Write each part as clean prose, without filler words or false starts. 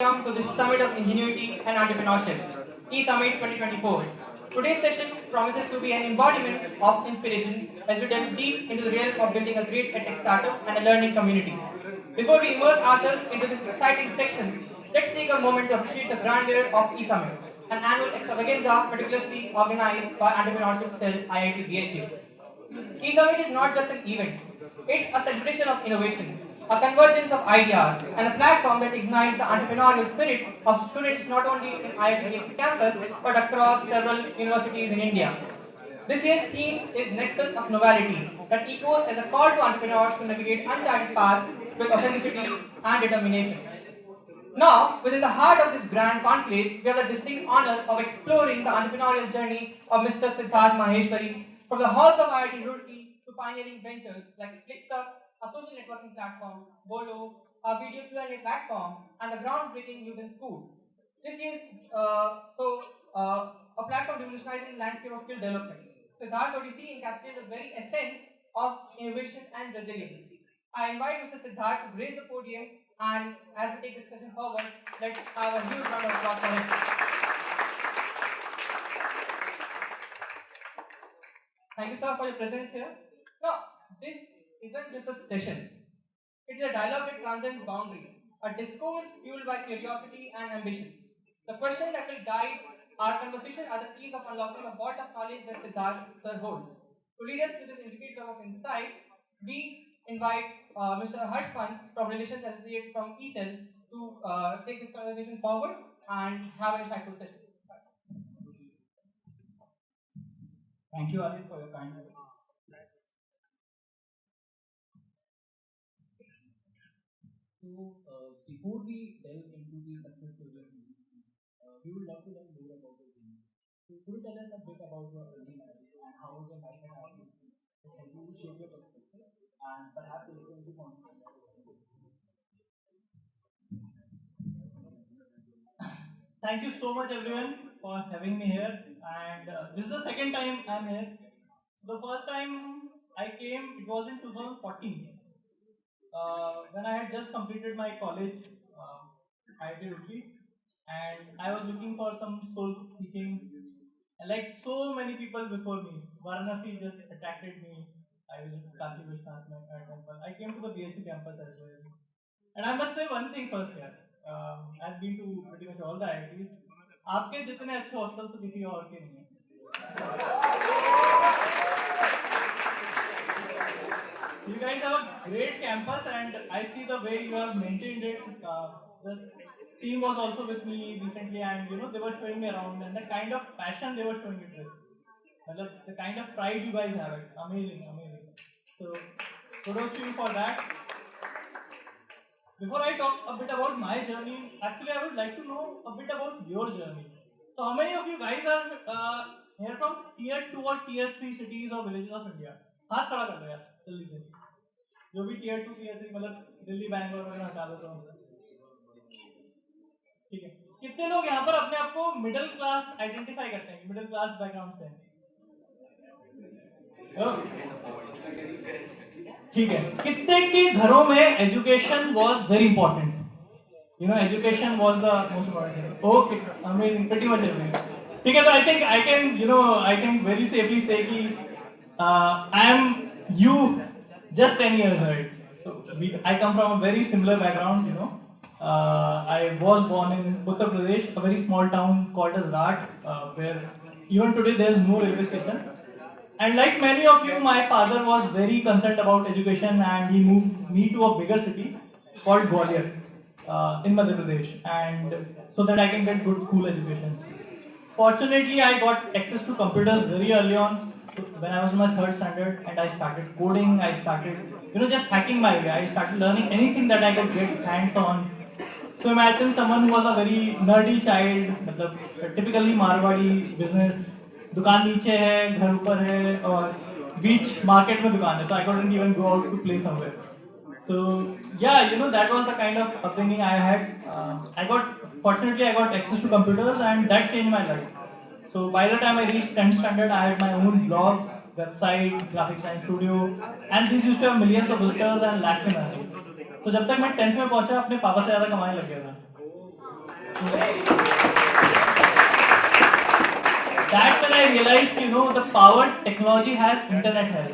Welcome to this Summit of Ingenuity and Entrepreneurship, eSummit 2024. Today's session promises to be an embodiment of inspiration as we delve deep into the realm of building a great edtech startup and a learning community. Before we immerse ourselves into this exciting section, let's take a moment to appreciate the grandeur of eSummit, an annual extravaganza meticulously organized by Entrepreneurship Cell IIT BHU. eSummit is not just an event, it's a celebration of innovation, a convergence of ideas, and a platform that ignites the entrepreneurial spirit of students not only in IIT campus but across several universities in India. This year's theme is Nexus of Novelty, that echoes as a call to entrepreneurs to navigate uncharted paths with authenticity and determination. Now, within the heart of this grand conclave, we have the distinct honor of exploring the entrepreneurial journey of Mr. Siddharth Maheshwari, from the halls of IIT Roorkee to pioneering ventures like FlixUp, a social networking platform, Bolo, a video Q&A platform, and the groundbreaking Newton School. This is a platform revolutionizing the landscape of skill development. Siddharth Odyssey encapsulates the very essence of innovation and resilience. I invite Mr. Siddharth to grace the podium, and as we take this session forward, let's have a huge round of applause for him. Thank you, sir, for your presence here. Now, this isn't just a session. It is a dialogue that transcends boundaries, a discourse fueled by curiosity and ambition. The questions that will guide our conversation are the keys of unlocking the vault of knowledge that Siddharth sir holds. To lead us to this intricate web of insights, we invite Mr. Harsh Pant from Relations Associate from eCell to take this conversation forward and have an insightful session. Thank you, Arif, for your kind words. So, before we delve into the success story of Newton, we would love to learn more about your journey. So, could you tell us a bit about your early life and how was your life at IIT to help you shape your perspective and perhaps a little into confidence? Thank you so much, everyone, for having me here. And this is the second time I'm here. The first time I came, it was in 2014, when I had just completed my college, IIT Roorkee, and I was looking for some soul seeking. And like so many people before me, Varanasi just attracted me. I visited Kashi Vishwanath temple. I came to the BSc campus as well. And I must say one thing first here. I've been to pretty much all the IITs. आपके जितने अच्छे hostel तो किसी और के नहीं हैं. You guys have a great campus, and I see the way you have maintained it. The team was also with me recently, and they were showing me around, and the kind of passion they were showing it with, the kind of pride you guys have it, amazing. So kudos to you for that. Before I talk a bit about my journey, actually I would like to know a bit about your journey. So how many of you guys are here from tier 2 or tier 3 cities or villages of India? हाथ खड़ा कर लो यार जल्दी से. जो भी tier 2 tier 3 मतलब दिल्ली बैंगलोर वगैरह हटा दो तो ठीक है. कितने लोग यहाँ पर अपने आप को मिडिल क्लास आइडेंटिफाई करते हैं, मिडिल क्लास बैकग्राउंड से? ठीक है. कितने के घरों में education was very important? Education was the most important. Okay, amazing, pretty much everything. ठीक है, तो आई कैन वेरी सेफली से कि I am you just 10 years old. So I come from a very similar background, I was born in Uttar Pradesh, a very small town called as Rat, where even today there is no railway station. And like many of you, my father was very concerned about education, and he moved me to a bigger city called Gwalior in Madhya Pradesh, and so that I can get good school education. Fortunately, I got access to computers very early on. So when I was in my 3rd standard, and I started coding, I started, just hacking my way. I started learning anything that I could get hands on. So imagine someone who was a very nerdy child, मतलब typically Marwari business, दुकान नीचे है, घर ऊपर है, और बीच market में दुकान है. So I couldn't even go out to play somewhere. So yeah, that was the kind of upbringing I had. Fortunately, I got access to computers, and that changed my life. So by the time I reached 10th standard, I had my own blog, website, graphic design studio, and this used to have millions of visitors and lakhs in earnings. तो जब तक मैं 10th में पहुंचा, अपने पापा से ज्यादा कमाने लग गया था. That's when I realized, the power technology has, internet has.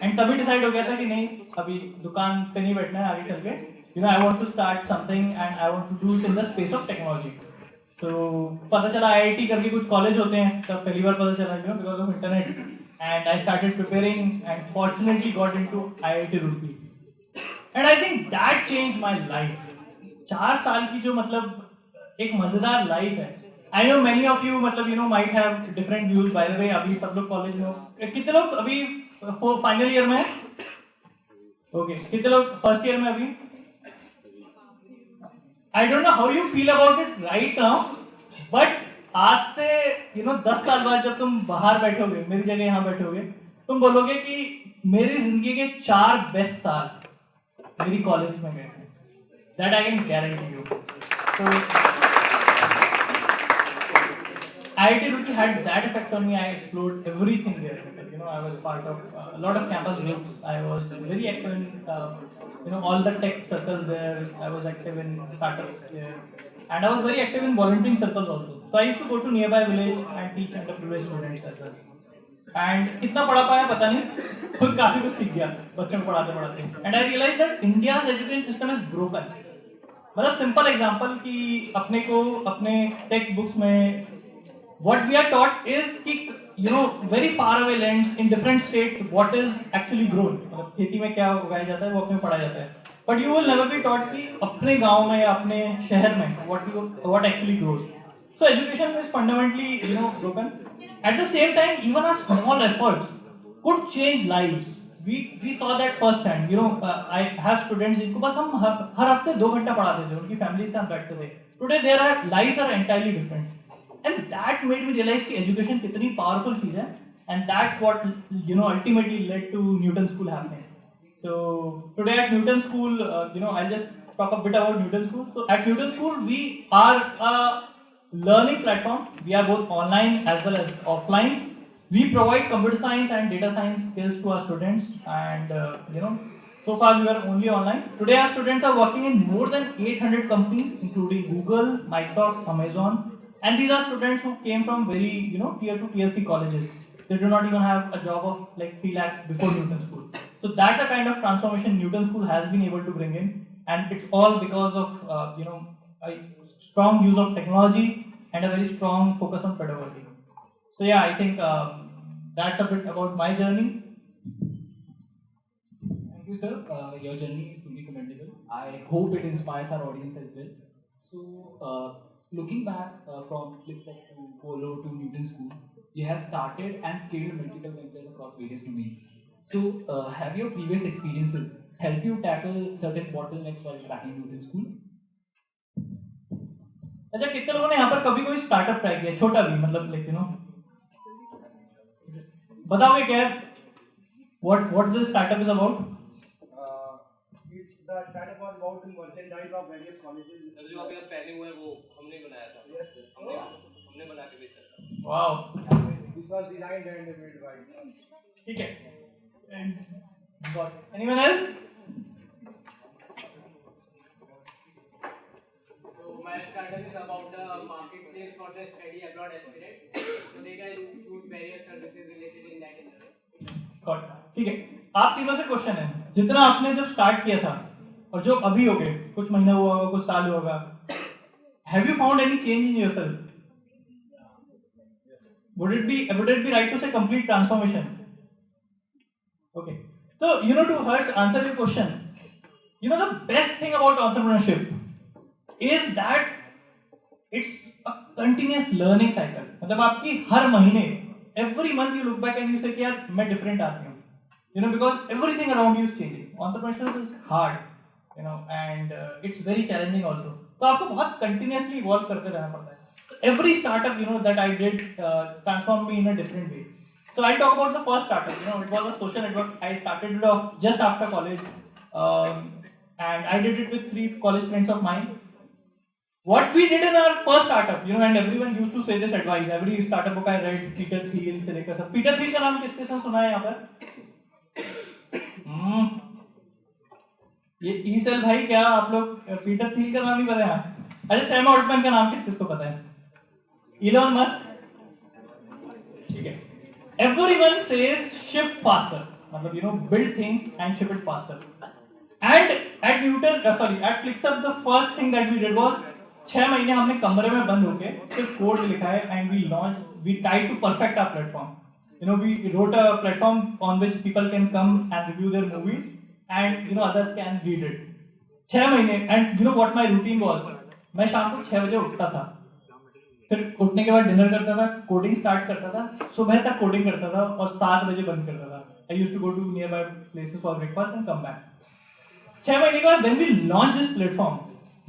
And तभी डिसाइड हो गया था कि नहीं, अभी दुकान पे नहीं बैठना है, आगे चल के I want to start something and I want to do it in the space of technology. So पता चला IIT करके कुछ कॉलेज होते हैं, तब पहली बार पता चला because of internet. And I started preparing and fortunately got into IIT Roorkee. And I think that changed my life. 4 साल की जो मतलब एक मजेदार लाइफ है. I know many of you might have different views. By the way, अभी सब लोग कॉलेज में हो. कितने लोग अभी फाइनल ईयर में हैं? Okay. कितने लोग फर्स्ट ईयर में अभी? I don't know how you feel about it right now, but आज से 10 साल बाद जब तुम बाहर बैठोगे, मेरी जगह यहाँ बैठोगे, तुम बोलोगे कि मेरी जिंदगी के 4 बेस्ट साल मेरी कॉलेज में गए. That I can guarantee you. So IIT Roorkee had that effect on me. I explored everything there. I was part of a lot of campus groups. I was very active in all the tech circles there. I was active in startups there, and I was very active in volunteering circles also. So I used to go to nearby village and teach underprivileged students as well. And कितना पढ़ा पाया पता नहीं, खुद काफी कुछ सीख गया बच्चों को पढ़ाते पढ़ाते. And I realized that India's education system is broken. मतलब सिंपल एग्जांपल कि अपने को अपने टेक्स्ट बुक्स में what we are taught is कि very far away lands in different states what is actually grown. मतलब खेती में क्या उगाया जाता है वो अपने पढ़ाया जाता है. But you will never be taught कि अपने गांव में या अपने शहर में what actually grows. So education is fundamentally broken. At the same time, even our small efforts could change lives. We saw that first hand. I have students जिनको बस हम हर हफ्ते 2 घंटा पढ़ाते थे, उनकी फैमिली से हम बैठते थे. Today their lives are entirely different. And that made me realize कि education कितनी powerful चीज है, and that's what ultimately led to Newton School happening. So today at Newton School, I'll just talk a bit about Newton School. So at Newton School, we are a learning platform. We are both online as well as offline. We provide computer science and data science skills to our students, and so far we are only online. Today our students are working in more than 800 companies, including Google, Microsoft, Amazon. And these are students who came from very, tier 2, tier 3 colleges. They do not even have a job of like 3 lakhs before Newton School. So that's the kind of transformation Newton School has been able to bring in, and it's all because of a strong use of technology and a very strong focus on pedagogy. So yeah, I think that's a bit about my journey. Thank you, sir. Your journey is truly commendable. I hope it inspires our audience as well. So. Looking back from Flipset to Polo to Newton School, you have started and scaled multiple ventures across various domains. So, have your previous experiences helped you tackle certain bottlenecks while cracking Newton School? अच्छा, कितने लोगों ने यहाँ पर कभी कोई startup try किया, छोटा भी, मतलब बताओगे क्या what this startup is about? The startup was about the merchandise of various colleges. जो अभी आप पहने हुए हैं वो हमने बनाया था. Yes, sir. हमने बना के बेचा था. Wow. This was designed and made by. ठीक है. And got anyone else? So my startup is about the marketplace for the study abroad aspirant. So they can choose various services related in that industry. Got. ठीक है. आप तीनों से question है. जितना आपने जब स्टार्ट किया था और जो अभी हो गए, कुछ महीना हुआ होगा, कुछ साल होगा, have you found any change in yourself? Would it be right to say complete transformation? Okay. So to first answer your question, the best thing about entrepreneurship is that it's a continuous learning cycle. मतलब आपकी हर महीने, every month you look back and you say कि यार मैं different आदमी हूँ. Because everything around you is changing. Entrepreneurship is hard. And it's very challenging also. तो आपको बहुत continuously evolve करते रहना पड़ता है. Every startup, that I did transformed me in a different way. So I'll talk about the first startup. It was a social network. I started it off just after college, and I did it with 3 college friends of mine. What we did in our first startup, and everyone used to say this advice. Every startup book I read, Peter Thiel से लेकर सब. Peter Thiel का नाम किसके साथ सुना है यहाँ पर? ये ई सेल भाई, क्या आप लोग पीटर थील का नाम नहीं पता है? अच्छा, सैम ऑल्टमैन का नाम किसको पता है? इलॉन मस्क, ठीक है. Everyone says ship faster, मतलब build things and ship it faster. And at at Flixer the first thing that we did was 6 महीने हमने कमरे में बंद होके सिर्फ कोड लिखा है and we tried to perfect our platform. We wrote a platform on which people can come and review their movies and others can read it. 6 महीने. And what my routine was? मैं शाम को 6 बजे उठता था, फिर उठने के बाद डिनर करता था, कोडिंग स्टार्ट करता था, सुबह तक कोडिंग करता था और 7 बजे बंद करता था. I used to go to nearby places for breakfast and come back. 6 महीने के बाद when we launch this platform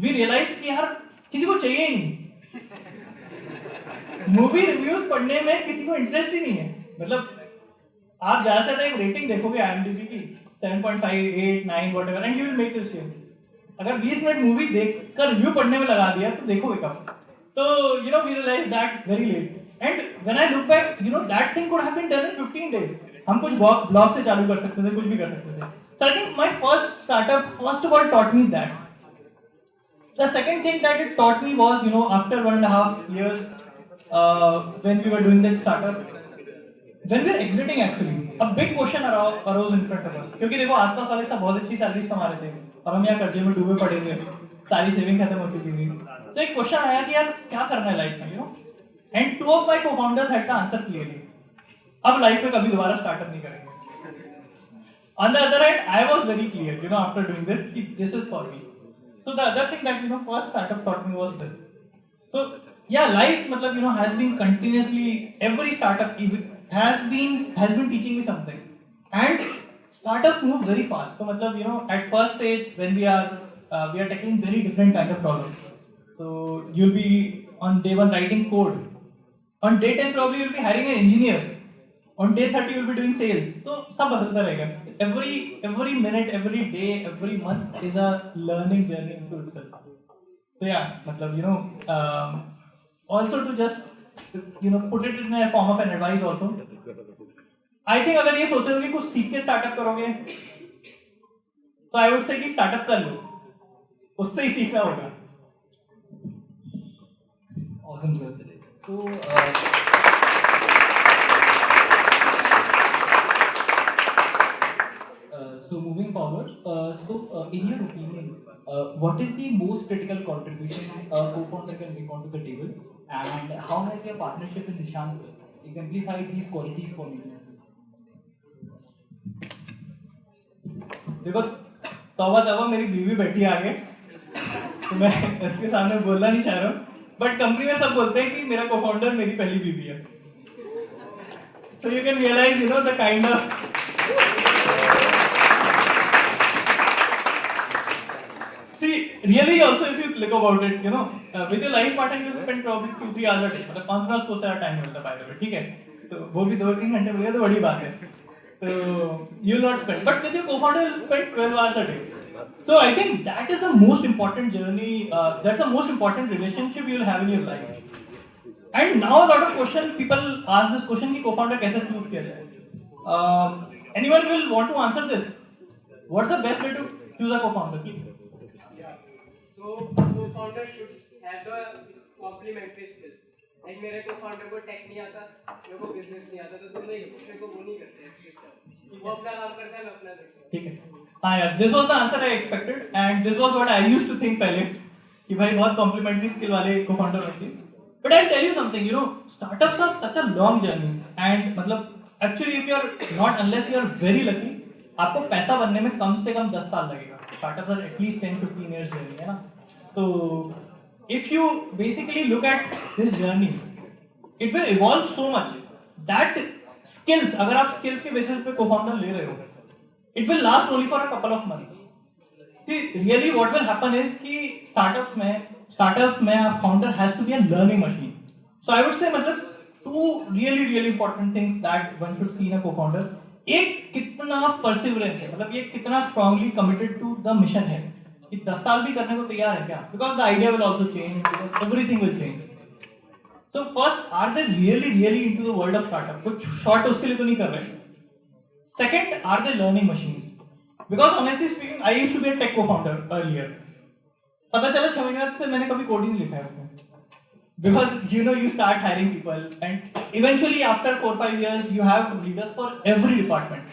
we realize कि यार किसी को चाहिए ही नहीं. मूवी रिव्यूज पढ़ने में किसी को इंटरेस्ट ही नहीं है. मतलब आप ज्यादा से ज्यादा एक रेटिंग देखोगे IMDb की 7.5, 8, 9 whatever and you will make this share. अगर 20 मिनट मूवी देखकर रिव्यू पढ़ने में लगा दिया तो देखोगे कब? So, we realized that very late. And when I look back, that thing could have been done in 15 days. हम कुछ blog से चालू कर सकते थे, कुछ भी कर सकते थे. So I think my first startup, first of all, taught me that. The second thing that it taught me was, after 1.5 years, when we were doing that startup, when we were exiting actually, a big question arose in front of us. क्योंकि देखो आसपास वाले सब बहुत अच्छी salary कमा रहे थे और हम यहाँ कर्जे में डूबे पड़े थे, सारी सेविंग खत्म हो चुकी थी. तो एक क्वेश्चन आया कि यार क्या करना है लाइफ में, and 2 of my co-founders had the answer clearly. अब लाइफ में कभी दोबारा स्टार्टअप नहीं करेंगे. On the other hand, I was very clear, after doing this, that this is for me. So the other thing that first startup taught me was this. So yeah, life, मतलब has been continuously, every startup has been teaching me something, and startups move very fast. So मतलब at first stage when we are tackling very different kind of problems. So you'll be on day 1 writing code. On day 10 probably you'll be hiring an engineer. On day 30 you'll be doing sales. So सब बदलता रहेगा. Every minute, every day, every month is a learning journey into itself. So yeah, मतलब also to just put it in a form of an advice also. I think अगर ये सोच रहे हो कि कुछ सीख के स्टार्टअप करोगे, तो I would say कि स्टार्टअप कर लो, उससे ही सीखना होगा. Awesome, sir. So moving forward, in your opinion, what is the most critical contribution a co-founder can bring onto the table, and how has your partnership with Nishant exemplified these qualities for you? देखो तौबा मेरी बीवी बैठी आगे, तो मैं इसके सामने बोलना नहीं चाह रहा हूँ, बट कंपनी में सब बोलते हैं कि मेरा को-फाउंडर मेरी पहली बीवी है. So you can realize, the kind of see, really also if you look about it, with your life partner you spend probably 2-3 hours a day. मतलब कॉन्फ्रेंस को सारा टाइम मिलता है by the way, ठीक है? तो वो भी 2-3 घंटे मिलेगा तो बड़ी बात है. तो you will not spend, but with your co-founder you spend 12 hours a day. So I think that is the most important journey. That's the most important relationship you will have in your life. And now a lot of questions, people ask this question कि co-founder कैसे choose किया जाए? Anyone will want to answer this? What's the best way to choose a co-founder, please? Yeah. So co-founder should have the complementary skills. Like मेरे co-founder को tech नहीं आता, मेरे को business नहीं आता, तो तुम एक दूसरे को वो नहीं करते. वो अपना काम करता है, मैं अपना करता हूँ. ठीक है. हाँ यार, this was the answer I expected, and this was what I used to think पहले कि भाई बहुत complementary skill वाले co-founder होते हैं. But I'll tell you something, startups are such a long journey, and मतलब actually if you are not, unless you are very lucky, आपको पैसा बनने में कम से कम 10 साल लगेगा. Startups are at least 10-15 years journey, है ना? तो if you basically look at this journey, it will evolve so much that skills, अगर आप skills के basis पे co-founder ले रहे हो, it will last only for a couple of months. See, really what will happen is कि startup में a founder has to be a learning machine. So I would say मतलब 2 really important things that one should see in a co-founder. एक कितना perseverance है, मतलब ये कितना strongly committed to the mission है, कि 10 साल भी करने को तैयार है क्या? Because the idea will also change, because everything will change. So first, are they really into the world of startup? कुछ short उसके लिए तो नहीं कर रहे. Second, are they learning machines? Because honestly speaking, I used to be a tech co-founder earlier. पता चला 6 महीने से मैंने कभी कोड ही नहीं लिखा है उसमें. Because you start hiring people, and eventually after 4-5 years you have leaders for every department.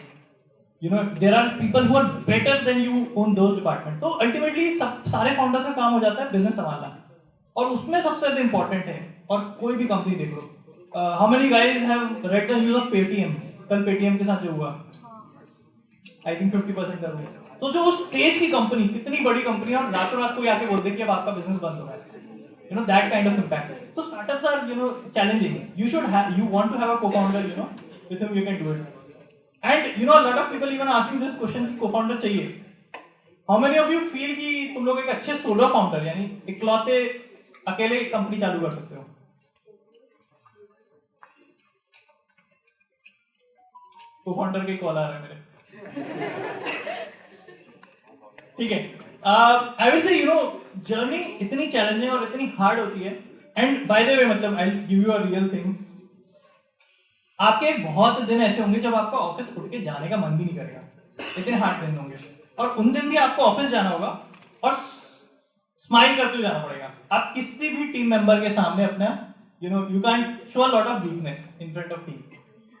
There are people who are better than you on those departments. तो ultimately सारे founders का काम हो जाता है business संभालना, और उसमें सबसे ज्यादा important है. और कोई भी कंपनी देख लो, how many guys have read the news of Paytm? कल Paytm के साथ जो हुआ, I think 50% का हुआ. तो जो उस स्टेज की कंपनी, कितनी बड़ी कंपनी है, और रातों रात कोई आके बोल दे कि अब आपका बिजनेस बंद हो रहा है. That kind of impact. So startups are, challenging. You want to have a co-founder, with whom you can do it. And, a lot of people even asking this question कि co-founder चाहिए. How many of you feel कि तुम लोग एक अच्छे solo founder, यानी इकलौते अकेले कंपनी चालू कर सकते हो? Co-founder के कॉल आ रहा है मेरे. ठीक है. I will say, जर्नी इतनी चैलेंजिंग और इतनी हार्ड होती है. एंड बाय द वे, मतलब आई give you a real thing. आपके बहुत दिन ऐसे होंगे जब आपका ऑफिस उठ के जाने का मन भी नहीं करेगा. इतने हार्ड दिन होंगे, और उन दिन भी आपको ऑफिस जाना होगा और स्माइल करते हुए जाना पड़ेगा. आप किसी भी टीम मेंबर के सामने अपना, you can't show a lot of weakness in front of team.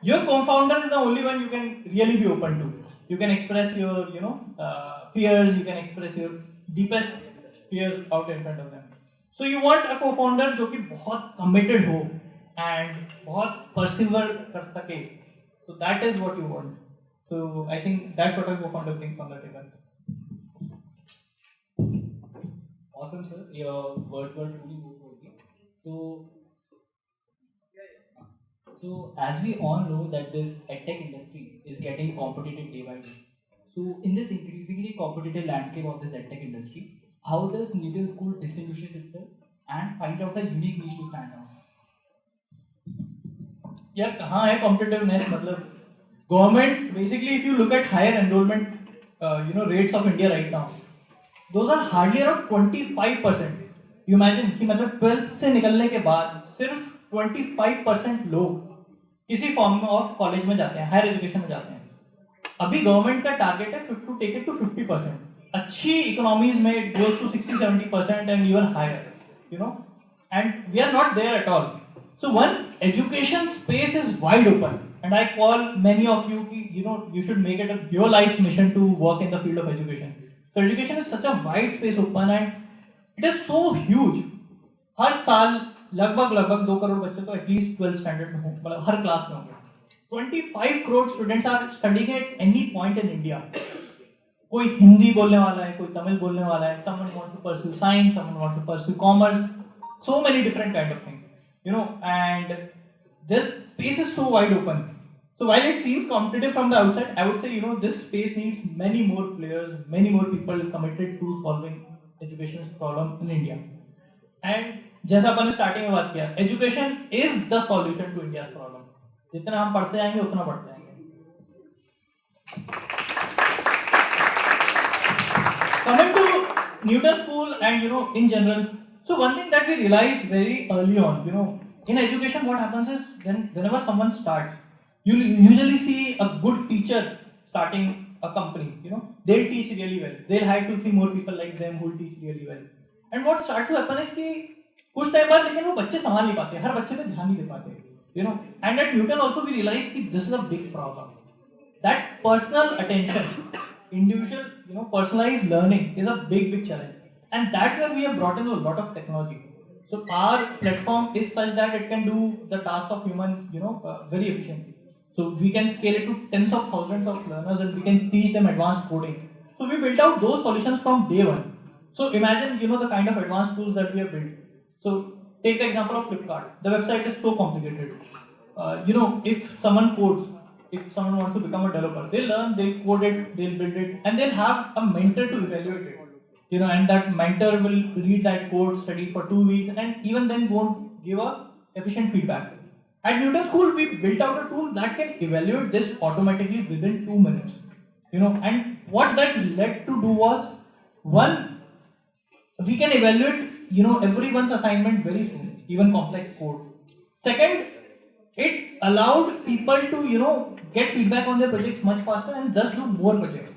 Your co-founder is the only one you can really be open to. You can express your, fears. You can express your deepest fears out in front of them. So you want a co-founder जो कि बहुत committed हो and बहुत persevere कर सके. So that is what you want. So I think that's what a co-founder brings on the table. Awesome, sir. Your words were truly good. So as we all know that this edtech industry is getting competitive day by day. So in this increasingly competitive landscape of this edtech industry, how does Newton School distinguishes itself and find out the unique niche to stand out? यार कहाँ है competitiveness? मतलब government, basically if you look at higher enrollment rates of India right now, those are hardly around 25%. You imagine कि मतलब 12th से निकलने के बाद सिर्फ 25% लोग किसी फॉर्म ऑफ कॉलेज में जाते हैं, हायर एजुकेशन में जाते हैं. अभी गवर्नमेंट का टारगेट है टू टेक इट टू 50%. अच्छी इकोनॉमीज में it goes to 60-70% and even higher, and we are not there at all. So one, education space is wide open, and I call many of you, you should make it your life's mission to work in the field of education. So education is such a wide space open, and it is so huge. हर साल लगभग 2 करोड़ बच्चे तो at least 12th standard में हो, मतलब हर class में होंगे. 25 crore students are studying at any point in India. कोई हिंदी बोलने वाला है, कोई तमिल बोलने वाला है. Someone wants to pursue science, someone wants to pursue commerce. So many different kind of things, and this space is so wide open. So while it seems competitive from the outside, I would say, this space needs many more players, many more people committed to solving education problem in India. And जैसा अपन ने starting में बात किया, education is the solution to India's problem. जितना हम पढ़ते जाएंगे उतना बढ़ते जाएंगे. Coming to Newton School and in general, so one thing that we realized very early on, in education what happens is whenever someone starts, you usually see a good teacher starting a company. They'll teach really well. They'll hire 2-3 more people like them who will teach really well. And what starts to happen is कि कुछ time बाद लेकिन वो बच्चे संभाल नहीं पाते, हर बच्चे पे ध्यान नहीं दे पाते. And at Newton also we realized that this is a big problem. That personal attention, individual, personalized learning is a big challenge. And that's where we have brought in a lot of technology. So our platform is such that it can do the task of human, very efficiently. So we can scale it to tens of thousands of learners and we can teach them advanced coding. So we built out those solutions from day one. So imagine, the kind of advanced tools that we have built. So take the example of Flipkart. The website is so complicated. If someone codes, if someone wants to become a developer, they'll learn, they'll code it, they'll build it, and they'll have a mentor to evaluate it. And that mentor will read that code, study for 2 weeks, and even then won't give a efficient feedback. At Newton School, we built out a tool that can evaluate this automatically within 2 minutes. And what that led to do was, one, we can evaluate, everyone's assignment very soon, even complex code. Second, it allowed people to, get feedback on their projects much faster and thus do more projects.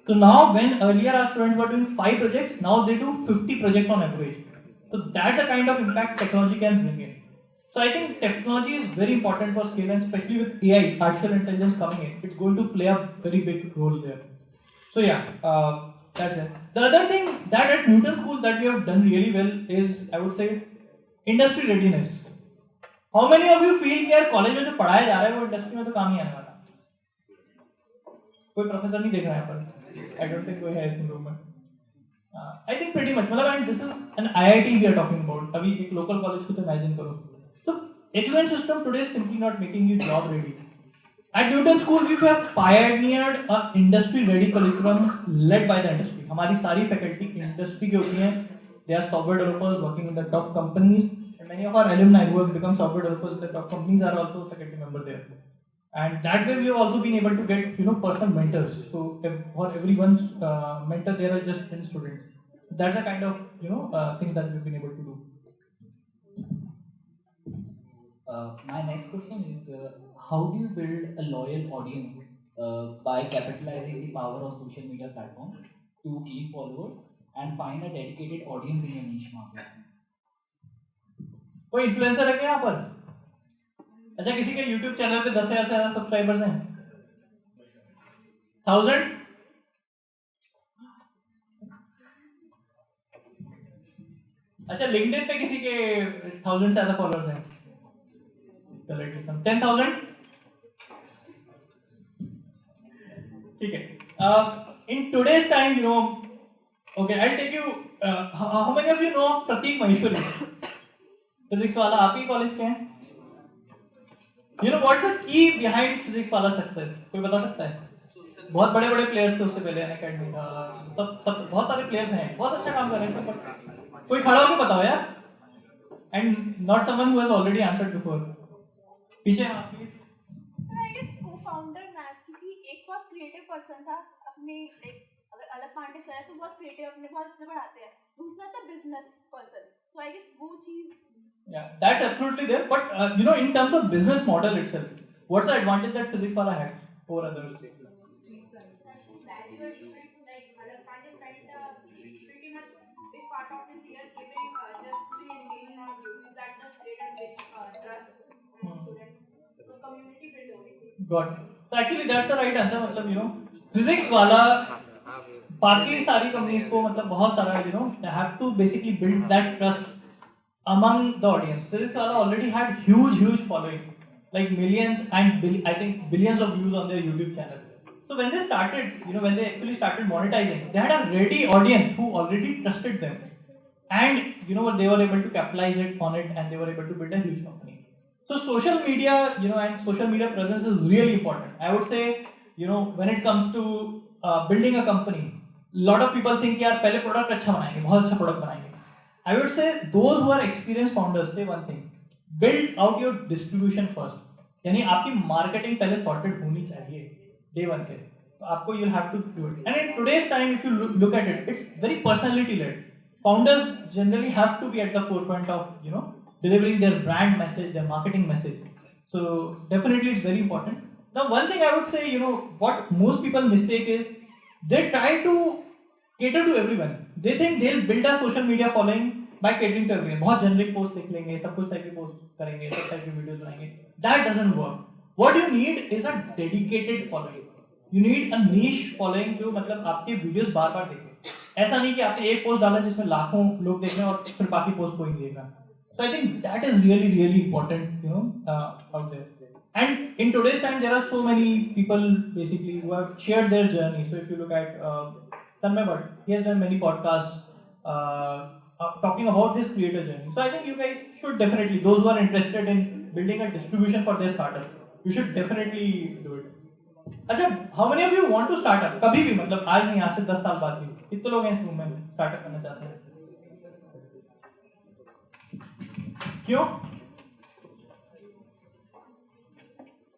So now when earlier our students were doing 5 projects, now they do 50 projects on average. So that's the kind of impact technology can bring in. So I think technology is very important for scale, and especially with AI, artificial intelligence coming in, it's going to play a very big role there. So yeah, that's it. The other thing that at Newton School that we have done really well is, I would say, industry readiness. How many of you feel कि यार college में जो पढ़ाया जा रहा है वो industry में तो काम ही आने वाला? कोई प्रोफेसर नहीं देख रहा है यहाँ पर? I don't think कोई है इस रूम में. I think pretty much. मतलब and this is an IIT we are talking about. अभी एक local college को तो imagine करो. So education system today is simply not making you job ready. At Newton School we have pioneered a industry ready curriculum led by the industry. हमारी सारी faculty industry के होती हैं. They are software developers working in the top companies. And many of our alumni who have become software developers in the top companies are also faculty member there. And that way we have also been able to get personal mentors. So for everyone's mentor there are just 10 students. That's the kind of things that we've been able to do. My next question is, how do you build a loyal audience by capitalizing the power of social media platforms to gain followers and find a dedicated audience in your niche market? कोई influencer है क्या यहाँ पर? अच्छा, किसी के YouTube channel पे 10,000 से ज्यादा सब्सक्राइबर्स हैं? 1000? अच्छा, LinkedIn पे किसी के 1000 से ज्यादा फॉलोअर्स हैं? 10,000? ठीक है. In today's time, okay, I'll take you. How many of you know Pratik Maheshwari? Physics वाला आप ही कॉलेज के हैं. What's the key behind physics वाला सक्सेस? कोई बता सकता है? बहुत बड़े बड़े प्लेयर्स थे उससे पहले अकेडमी का, तब बहुत सारे प्लेयर्स हैं, बहुत अच्छा काम कर रहे हैं. कोई खड़ा होकर बताओ यार. And not someone who has already answered before. पीछे हाँ please. Sir I guess cofounder match, क्योंकि एक बहुत क्रिएटिव पर्सन था अपने, अगर अलग पांडे सर है तो बहुत क्रिएटिव, अपने बहुत अच्छे पढ़ाते हैं. दूसरा था business person. So I guess वो चीज. Yeah, that's absolutely there. But in terms of business model itself, what's the advantage that physics wala had over others? Pretty much big part of his year giving just free engagement on YouTube. That just created big trust and students. So community build हो गई. Got it. So actually that's the right answer. मतलब physics वाला बाकी सारी companies को मतलब बहुत सारा they have to basically build that trust among the audience. Physics wala already had huge following, like millions and I think billions of views on their YouTube channel. So when they started, when they actually started monetizing, they had a ready audience who already trusted them, and they were able to capitalize on it, and they were able to build a huge company. So social media, and social media presence is really important. I would say, when it comes to building a company, lot of people think यार पहले product अच्छा बनाएंगे, बहुत अच्छा product बनाएंगे. I would say those who are experienced founders say one thing: build out your distribution first. यानी आपकी marketing पहले सॉर्टेड होनी चाहिए डे वन से. तो आपको you'll have to do it. And in today's time, if you look at it, it's very personality led. Founders generally have to be at the forefront of delivering their brand message, their marketing message. So definitely it's very important. Now one thing I would say, what most people mistake is they try to cater to everyone. They think they'll build a social media following by catering to everyone. बहुत generic post लिख लेंगे, सब कुछ type की post करेंगे, सब type की videos बनाएंगे. That doesn't work. What you need is a dedicated following. You need a niche following जो मतलब आपके वीडियोस बार-बार देखे. ऐसा नहीं कि आपने एक पोस्ट डाला जिसमें लाखों लोग देख रहे हैं और फिर बाकी पोस्ट कोई नहीं देख रहा. So I think that is really important, out there. And in today's time, there are so many people basically who have shared their journey. So if you look at Tanmay Bhatt, he has done many podcasts talking about his creator journey. So I think you guys should definitely, those who are interested in building a distribution for their startup, you should definitely do it. अच्छा, how many of you want to start up? कभी भी, मतलब आज नहीं, आज से 10 साल बाद भी. कितने लोग हैं इस रूम में स्टार्टअप करना चाहते हैं? क्यों?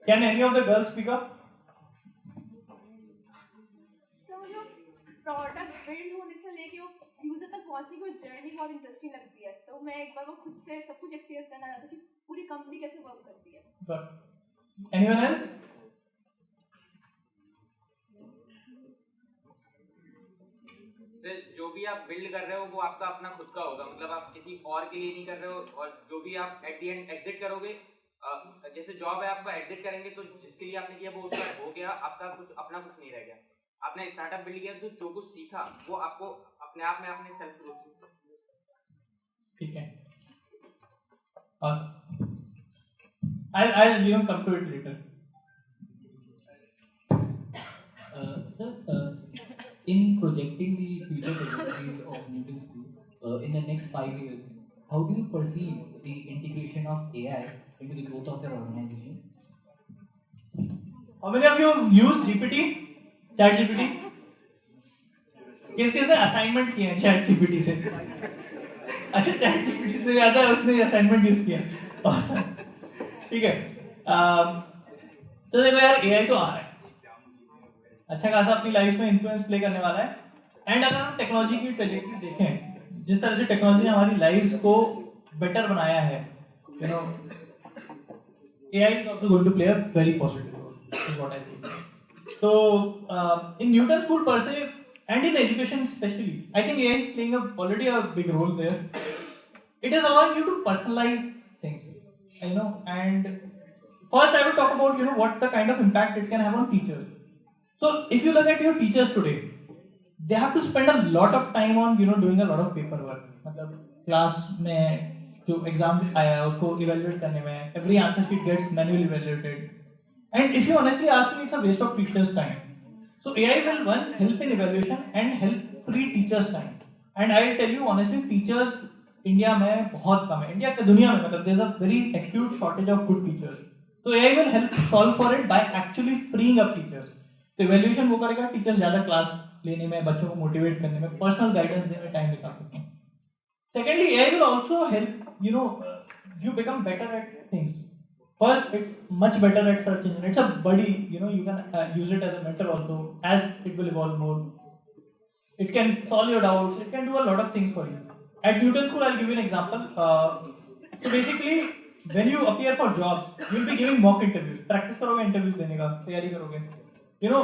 Can any of the girls speak up? So जो प्रोडक्ट बिल्ड होने से लेके वो यूजर तक पहुंचने की जर्नी बहुत इंटरेस्टिंग लगती है. तो मैं एक बार वो खुद से सब कुछ एक्सपीरियंस करना चाहती हूँ कि पूरी कंपनी कैसे वर्क करती है. Good. Anyone else? सर जो भी आप बिल्ड कर रहे हो वो आपका अपना खुद का होगा, मतलब आप किसी और के लिए नहीं कर रहे हो, और जो भी आप एट द एंड एग्जिट करोगे, जैसे जॉब है आपका, एग्जिट करेंगे तो जिसके लिए आपने किया वो उसका हो गया, आपका कुछ अपना कुछ नहीं रह गया। आपने स्टार्टअप बिल्ड किया तो जो कुछ सीखा वो आपको अपने आप में आपने सेल्फ ग्रोथ। ठीक है, I'll come to it later. Sir, in projecting the future trajectories of Newton School in the next 5 years, how do you perceive the integration of AI into the growth of your organization? How many of you have used GPT? Chat GPT? किस किस ने assignment किए हैं chat GPT से? अच्छा, chat GPT से याद है उसने असाइनमेंट यूज किया। Awesome. ठीक है, तो देखो यार, एआई तो आ रहा है, अच्छा खासा अपनी लाइफ में इन्फ्लुएंस प्ले करने वाला है। एंड अगर हम टेक्नोलॉजी की ट्रेजेक्टरी देखें, जिस तरह से टेक्नोलॉजी ने हमारी लाइफ्स को बेटर बनाया है, you know, AI is also going to play a very positive role, is what I think. तो इन न्यूटन स्कूल पर से and in education specially, I think AI is playing already a big role there. It is allowing you to personalize things, you know, and first I will talk about, you know, what the kind of impact it can have on teachers. So if you look at your teachers today, they have to spend a lot of time on, you know, doing a lot of paperwork. मतलब class में जो exam आया उसको evaluate करने में, every answer sheet gets manually evaluated, and if you honestly ask me, it's a waste of teachers' time. So AI will one help in evaluation and help free teachers' time. And I will tell you honestly, teachers India में बहुत कम है, India की दुनिया में, मतलब there's a very acute shortage of good teachers. So AI will help solve for it by actually freeing up teachers. तो evaluation वो करेगा, टीचर्स ज्यादा क्लास लेने में, बच्चों को मोटिवेट करने में, पर्सनल गाइडेंस देने में टाइम निकाल सकते हैं। Secondly, AI will also help, you know, you become better at things. First, it's much better at search engine. It's a buddy, you know, you can use it as a mentor also, as it will evolve more. It can solve your doubts, it can do a lot of things for you. At Newton School, I'll give you an example. So basically, when you appear for jobs, you'll be giving mock interviews. Practice करोगे, interviews देने का, तैयारी करोगे. You know,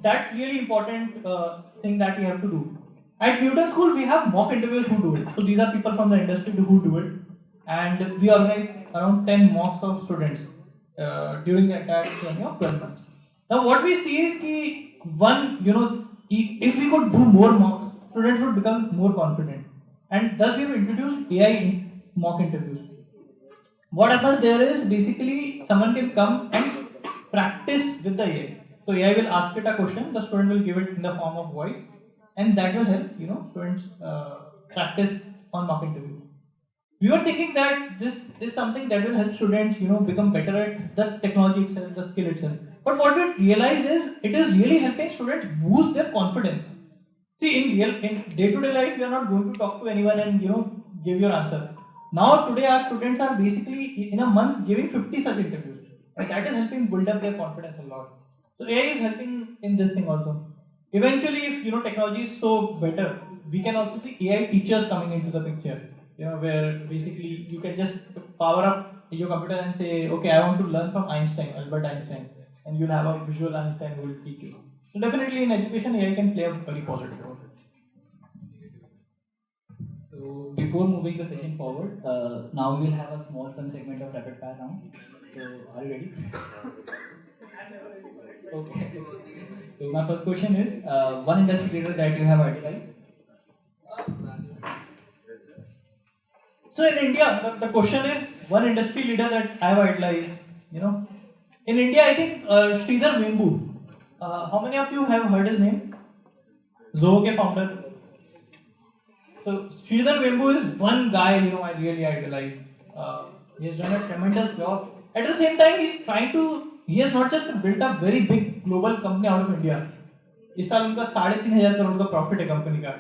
that's really important thing that you have to do. At Newton School, we have mock interviews who do it. So these are people from the industry who do it, and we organize around 10 mocks of students during the entire journey of 12 months. Now, what we see is कि one, you know, if we could do more mocks, students would become more confident. And thus we have introduced AI in mock interviews. What happens there is basically someone can come and practice with the AI. So AI will ask it a question, the student will give it in the form of voice, and that will help, you know, students practice on mock interview. We were thinking that this is something that will help students, you know, become better at the technology itself, the skill itself. But what we realize is it is really helping students boost their confidence. See, in day-to-day life, you are not going to talk to anyone and, you know, give your answer. Now, today, our students are basically in a month giving 50 such interviews, and that is helping build up their confidence a lot. So AI is helping in this thing also. Eventually, if, you know, technology is so better, we can also see AI teachers coming into the picture. You know, where basically you can just power up your computer and say, okay, I want to learn from Einstein, Albert Einstein, and you'll have a visual Einstein who will teach you. So definitely in education, AI can play a very positive role. So before moving the session forward, now we will have a small fun segment of rapid fire round. So are you ready? Okay. So my first question is, one industry leader that you have idolized. So in India, the question is one industry leader that I have idolized. You know, in India, I think Sridhar Vembu. How many of you have heard his name? Zoho के founder. So Sridhar Vembu is one guy, you know, I really idolize. He has done a tremendous job. At the same time, he has not just built a very big global company out of India. इस साल उनका 3,500 करोड़ का profit है company का,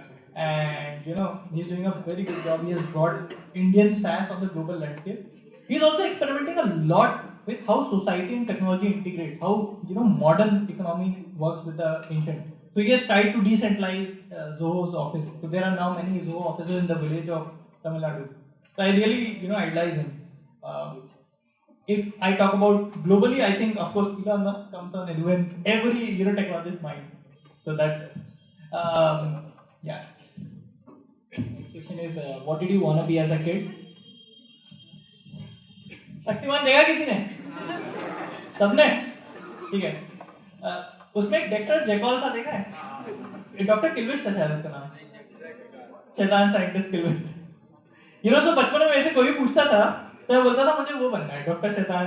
and you know, he is doing a very good job. He has brought Indian SaaS on the global landscape. He is also experimenting a lot with how society and technology integrate, how, you know, modern economy works with the ancient. So he has tried to decentralize Zoho's office. So there are now many Zoho offices in the village of Tamil Nadu. So I really, you know, idolize him. If I talk about globally, I think of course Elon Musk comes on every, you know, technologist's mind. So that, yeah. question is, what did you want to be as a kid? Shaktimaan देखा किसी ने? सबने? ठीक है. उसमें एक doctor Jekyll था, देखा है? डॉक्टर किल्विश था शायद उसका नाम. शैतान साइंटिस्ट किल्विश. तो बचपन में वैसे कोई पूछता था तो मैं बोलता था मुझे वो बनना है, डॉक्टर शैतान,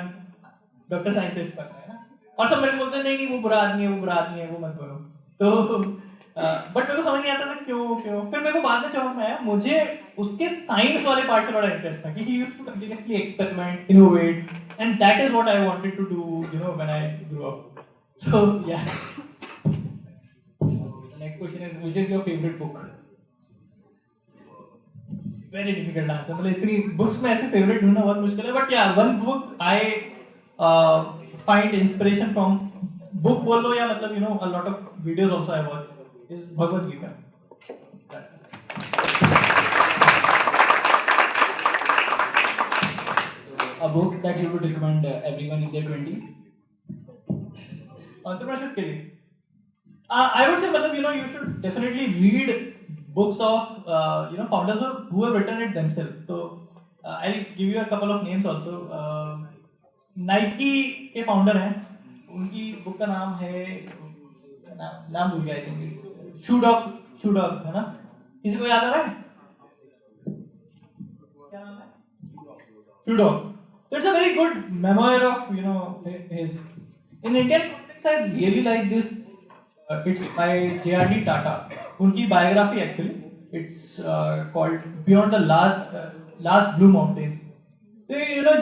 डॉक्टर साइंटिस्ट बनना है ना. और सब मेरे को बोलते नहीं वो बुरा आदमी है, वो बुरा आदमी है, वो मत बनो. तो बट मेरे को समझ नहीं आता था क्यों. फिर मेरे को बाद में समझ में आया, मुझे उसके साइंस वाले पार्ट में बड़ा इंटरेस्ट था कि he used to continuously experiment, innovate, and that is what I wanted to do when I grew up. So yeah. Next question is, which is your favorite book? Very difficult answer. मतलब इतनी books में ऐसे favourite ढूंढना बहुत मुश्किल है. But या one book I find inspiration from, book बोल लो या मतलब a lot of videos also I watch, is Bhagavad Gita. A book that you would recommend everyone in their 20s? Entrepreneurship के लिए आई वुड से मतलब you should definitely read books of founders who have written it themselves. So I'll give you a couple of names also. Nike के founder हैं, उनकी book का नाम है, नाम भूल गया, आई थिंक शू डॉग है ना. किसी को याद आ रहा है क्या नाम है? शू dog. So it's a very good memoir of his. In Indian context, I really like this. It's by J.R.D. Tata. उनकी biography actually. It's called Beyond the Last Blue Mountains. So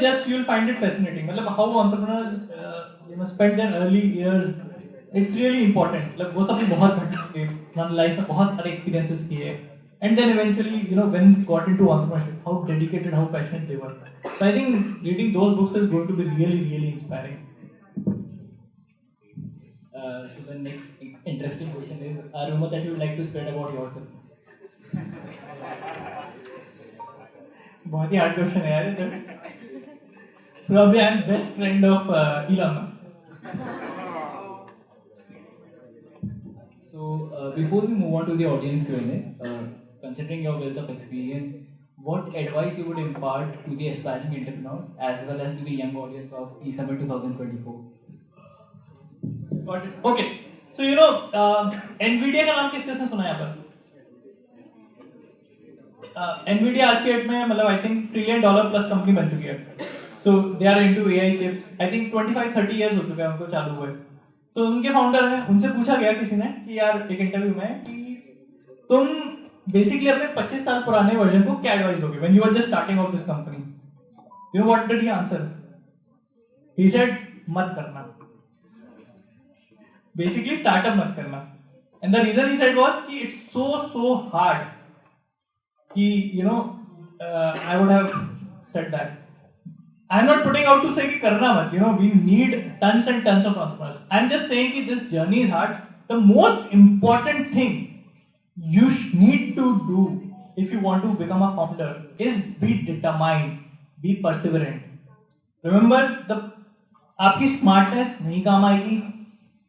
just you'll find it fascinating. मतलब how entrepreneurs spend their early years. It's really important. मतलब वो सब बहुत घटना थे. उन्होंने life में बहुत सारे experiences किए. And then eventually, when got into entrepreneurship, how dedicated, how passionate they were. So I think reading those books is going to be really, really inspiring. So the next interesting question is, a rumor that you would like to spread about yourself. बहुत ही hard question है यार. Probably I'm best friend of Elon Musk. So before we move on to the audience Q&A, considering your wealth of experience, what advice you would impart to the aspiring entrepreneurs as well as to the young audience of eSummit 2024? Got it. Okay. So Nvidia का नाम किस किसने सुना है यहाँ पर? Nvidia आज के डेट में मतलब I think $1 trillion plus company बन चुकी है. So they are into AI chips. I think 25-30 years हो चुका है उनको चालू हुए. तो उनके फाउंडर हैं, उनसे पूछा गया किसी ने कि यार एक इंटरव्यू में कि तुम बेसिकली अपने 25 साल पुराने वर्जन को क्या एडवाइस दोगे when you are just starting out this company? You know what did he answer? He said मत करना. Basically startup मत करना. And the reason he said was कि it's so hard कि I would have said that. I'm not putting out to say कि करना मत. We need tons and tons of entrepreneurs. I'm just saying कि this journey is hard. The most important thing you need to do if you want to become a founder is be determined, be perseverant. Remember, आपकी smartness नहीं काम आएगी,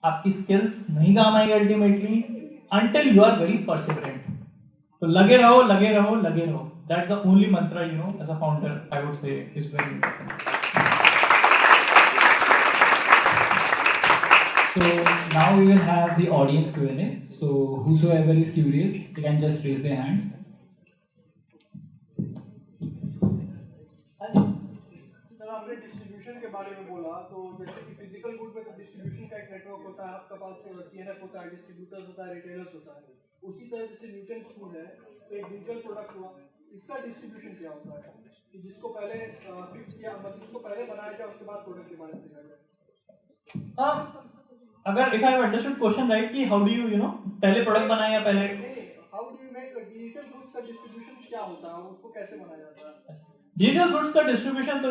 आपकी skills नहीं काम आएगी ultimately until you are very perseverant. तो लगे रहो. That's the only mantra, as a founder, I would say is very important. So now we will have the audience Q&A. So whosoever is curious, they can just raise their hands. Sir आपने distribution के बारे में बोला, तो जैसे कि physical good में तो डिस्ट्रीब्यूशन का एक नेटवर्क होता है, आपका पास CNF होता है, डिस्ट्रीब्यूटर्स होता है, रिटेलर्स होता है. उसी तरह जैसे न्यूटन स्कूल है, तो एक डिजिटल प्रोडक्ट हुआ, इसका डिस्ट्रीब्यूशन क्या होता है कि जिसको पहले फिक्स किया, मतलब जिसको पहले बनाया जाए उसके बाद प्रोडक्ट के बारे में देखा जाए. अगर if I have understood question right कि how do you पहले प्रोडक्ट बनाए या पहले how do you make digital goods का डिस्ट्रीब्यूशन क्या होता है, उसको कैसे बनाया जाता है? डिजिटल गुड्स का डिस्ट्रीब्यूशन तो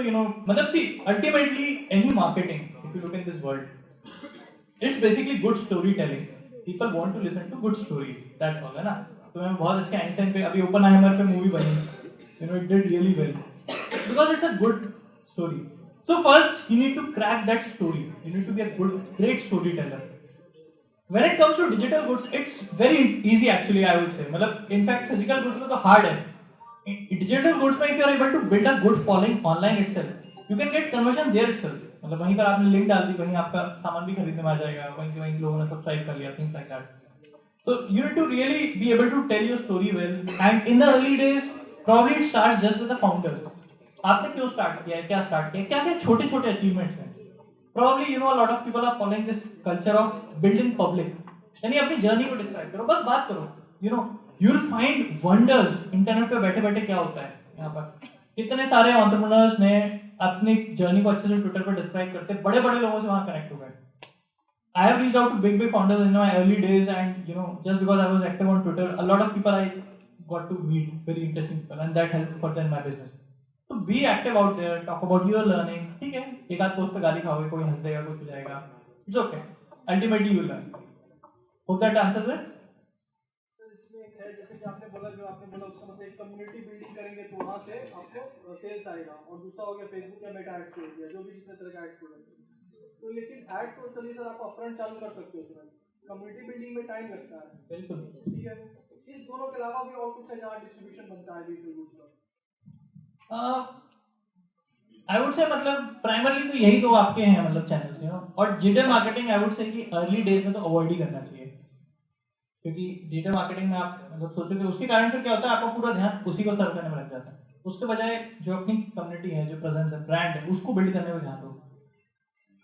मतलब see ultimately any marketing if you look in this world it's basically good storytelling. People want to listen to good stories, that's all है ना. तो मैं बहुत अच्छे आइंस्टाइन पे अभी ओपनहाइमर पे मूवी बनी, it did really well because it's a good story. So first you need to crack that story. You need to be a great storyteller. When it comes to digital goods, it's very easy actually, I would say. मतलब in fact physical goods में तो hard है In digital goods में if you are able to build a good following online itself, you can get conversion there itself. मतलब वहीं पर आपने link डाल दी, वहीं आपका सामान भी खरीदने में आ जाएगा, वहीं के वहीं लोगों ने सब्सक्राइब कर लिया, things like that. So you need to really be able to tell your story well. And in the early days, probably it starts just with the founders. आपने क्यों स्टार्ट किया है, क्या स्टार्ट किया है, क्या क्या छोटे छोटे अचीवमेंट्स हैं. Probably you know a lot of people are following this culture of build in public. यानी अपनी जर्नी को डिस्क्राइब करो, बस बात करो. You know, you'll find wonders. Internet पे बैठे बैठे क्या होता है यहाँ पर. कितने सारे एंटरप्रेन्योर्स ने अपनी जर्नी को अच्छे से ट्विटर पर डिस्क्राइब करते, बड़े बड़े लोगों से वहाँ कनेक्ट हो गए. I have reached out to big founders in my early days, and you know, just because I was active on Twitter, a lot of people I got to meet, very interesting people, and that helped further in my business. So be active out there, talk about your learnings. ठीक है, एक आध post पे गाली खाओगे, कोई हंस देगा, कोई जाएगा. It's okay. Ultimately you learn. Hope that answers it. Sir इसमें एक है, जैसे कि आपने बोला उसका मतलब एक कम्युनिटी बिल्डिंग करेंगे तो वहाँ से आपको सेल्स आएगा, और दूसरा हो गया फेसबुक या मेटा एड्स हो गया, जो भी जितने तरह का एड्स प्रोडक्ट. तो लेकिन ऐड तो चलिए सर आप अपफ्रंट चालू कर सकते हो तुरंत, कम्युनिटी बिल्डिंग में टाइम लगता है. बिल्कुल. ठीक है, इस दोनों के अलावा भी और कुछ है जहाँ डिस्ट्रीब्यूशन बनता है डिजिटल गुड्स का? I would say मतलब प्राइमरली तो यही दो आपके हैं मतलब चैनल्स, यू नो. और digital marketing I would say कि अर्ली डेज में तो अवॉइड ही करना चाहिए, क्योंकि डिजिटल मार्केटिंग में आप मतलब सोचोगे उसके कारण से क्या होता है, आपका पूरा ध्यान उसी को सर्व करने में लग जाता है. उसके बजाय जो अपनी कम्युनिटी है, जो प्रेजेंस है, ब्रांड है, उसको बिल्ड करने में ध्यान दो.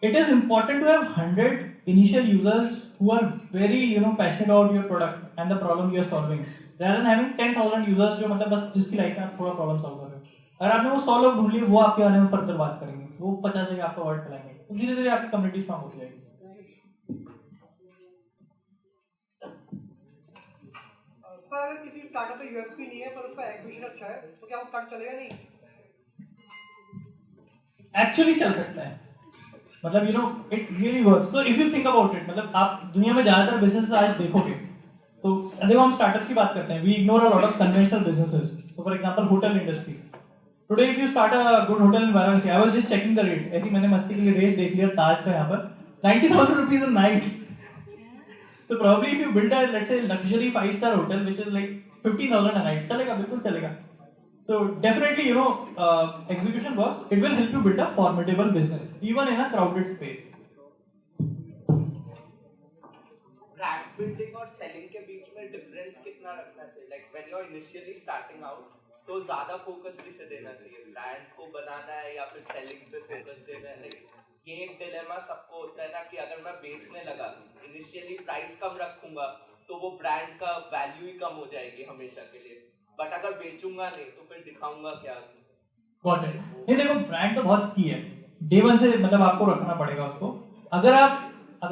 It is important to have 100 initial users who are very, you know, passionate about your product and the problem you are solving, rather than having 10,000 users जो मतलब बस जिसकी लाइफ में आप थोड़ा प्रॉब्लम सॉल्व कर रहे हो. अगर आपने वो 100 लोग ढूंढ लिए, वो आपके बारे में फर्दर बात करेंगे, वो 50 जगह आपका वर्ड फैलाएंगे, तो धीरे धीरे आपकी कम्युनिटी स्ट्रांग होती जाएगी. सर अगर किसी स्टार्टअप में यूएसपी नहीं है पर उसका एक्विजिशन अच्छा है, तो क्या वो स्टार्ट चलेगा? नहीं, एक्चुअली चल सकता है. मतलब you know it really works. तो if you think about it, मतलब आप दुनिया में ज्यादातर बिजनेसेस आज देखोगे तो देखो हम स्टार्टअप की बात करते हैं, we ignore a lot of conventional businesses. So for example hotel industry. Today if you start a good hotel in Varanasi, I was just checking the rate, ऐसी मैंने मस्ती के लिए रेट देख लिया ताज का यहाँ पर 90,000 rupees a night. So probably if you build a let's say luxury 5-star hotel which is like 50,000 a night, चलेगा, बिल्कुल चलेगा. So definitely you know execution works. It will help you build a formidable business even in a crowded space. Brand building और selling के बीच में difference कितना रखना चाहिए? Like when you're initially starting out, तो ज़्यादा focus किसे देना चाहिए? Brand को बनाना है या फिर selling पे focus देना है? Like ये एक डिलेमा सबको होता है ना कि अगर मैं बेचने लगा इनिशियली प्राइस कम रखूंगा तो वो ब्रांड का वैल्यू ही कम हो जाएगी हमेशा के लिए, बट अगर बेचूंगा नहीं तो फिर दिखाऊंगा क्या? नहीं देखो, ब्रांड तो बहुत की है, डे वन से मतलब आपको रखना पड़ेगा उसको. अगर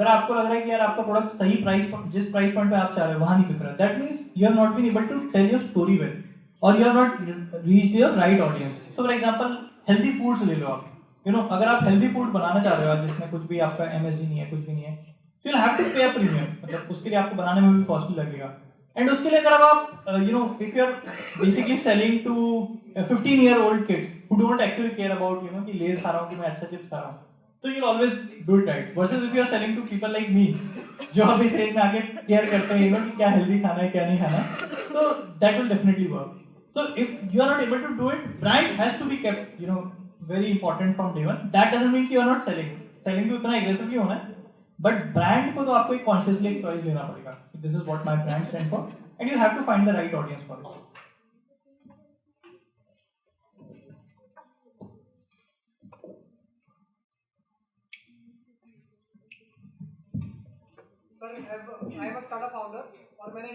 आपको लग रहा है कि यार आपका प्रोडक्ट सही प्राइस, जिस प्राइस पॉइंट पे आप चाह रहे हो वहां नहीं बिक रहा, that means you have not been able to tell your story well और you have not reached your right audience. So for example healthy foods ले लो आप. यू नो अगर आप हेल्दी फूड बनाना चाह रहे हो जिसमें कुछ भी आपका एमएसजी नहीं है, कुछ भी नहीं है, तो यू हैव टू पे अ प्रीमियम. मतलब उसके लिए आपको बनाने में भी कॉस्टली लगेगा. एंड उसके लिए अगर आप you know if you are basically selling to 15-year-old kids who don't actually care about you know कि लेज खा रहा हूँ कि मैं अच्छा चिप्स खा रहा हूँ, तो you'll always do it right. Versus if you are selling to people like me जो अभी सेल में आके केयर करते हैं you know कि क्या हेल्दी खाना है क्या नहीं खाना है, तो that will definitely work. So if you are not able to do it, brand has to be kept you know very important from day one. That doesn't mean कि you are not selling. Selling भी उतना aggressively होना है, but brand को तो आपको एक consciously एक choice लेना पड़ेगा. This is what my brand stand for, and you have to find the right audience for it. Sir I am a startup founder और मैंने